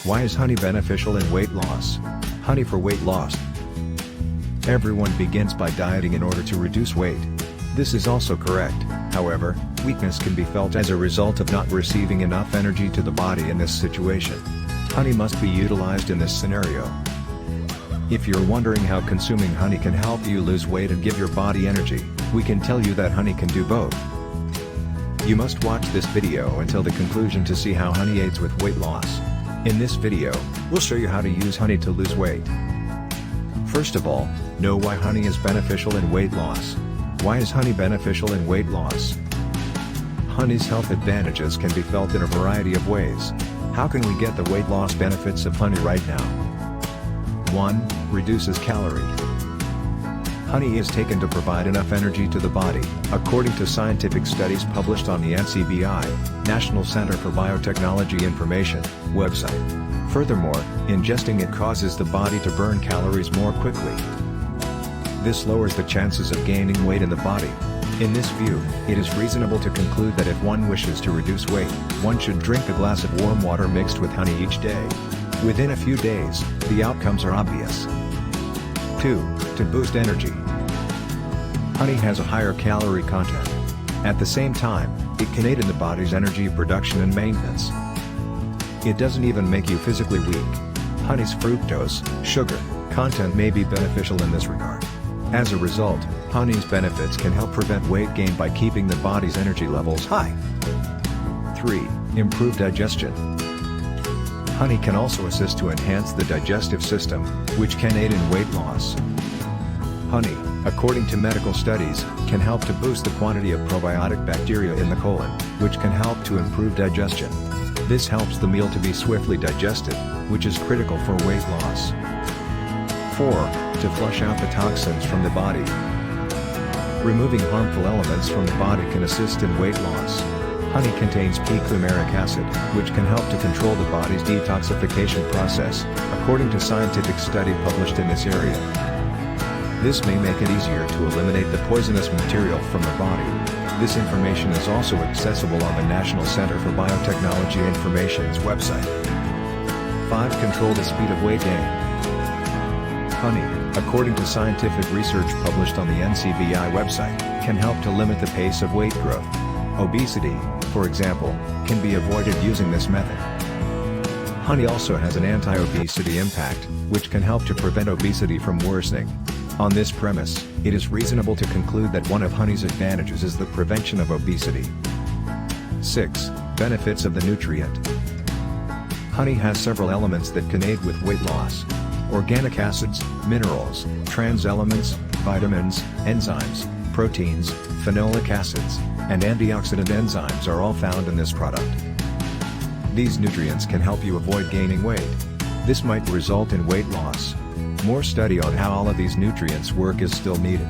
Why is honey beneficial in weight loss? Honey for weight loss. Everyone begins by dieting in order to reduce weight. This is also correct, however, weakness can be felt as a result of not receiving enough energy to the body in this situation. Honey must be utilized in this scenario. If you're wondering how consuming honey can help you lose weight and give your body energy, we can tell you that honey can do both. You must watch this video until the conclusion to see how honey aids with weight loss. In this video, we'll show you how to use honey to lose weight. First of all, know why honey is beneficial in weight loss. Why is honey beneficial in weight loss? Honey's health advantages can be felt in a variety of ways. How can we get the weight loss benefits of honey right now? 1. Reduces calorie. Honey is taken to provide enough energy to the body, according to scientific studies published on the NCBI, National Center for Biotechnology Information, website. Furthermore, ingesting it causes the body to burn calories more quickly. This lowers the chances of gaining weight in the body. In this view, it is reasonable to conclude that if one wishes to reduce weight, one should drink a glass of warm water mixed with honey each day. Within a few days, the outcomes are obvious. 2. To boost energy. Honey has a higher calorie content. At the same time, it can aid in the body's energy production and maintenance. It doesn't even make you physically weak. Honey's fructose, sugar, content may be beneficial in this regard. As a result, honey's benefits can help prevent weight gain by keeping the body's energy levels high. 3. Improve digestion. Honey can also assist to enhance the digestive system, which can aid in weight loss. Honey, according to medical studies, can help to boost the quantity of probiotic bacteria in the colon, which can help to improve digestion. This helps the meal to be swiftly digested, which is critical for weight loss. 4. To flush out the toxins from the body. Removing harmful elements from the body can assist in weight loss. Honey contains p-glumaric acid, which can help to control the body's detoxification process, according to scientific study published in this area. This may make it easier to eliminate the poisonous material from the body. This information is also accessible on the National Center for Biotechnology Information's website. 5. Control the speed of weight gain. Honey, according to scientific research published on the NCBI website, can help to limit the pace of weight growth. Obesity, for example, can be avoided using this method. Honey also has an anti-obesity impact, which can help to prevent obesity from worsening. On this premise, it is reasonable to conclude that one of honey's advantages is the prevention of obesity. 6. Benefits of the nutrient. Honey has several elements that can aid with weight loss. Organic acids, minerals, trans elements, vitamins, enzymes, proteins, phenolic acids, and antioxidant enzymes are all found in this product. These nutrients can help you avoid gaining weight. This might result in weight loss. More study on how all of these nutrients work is still needed.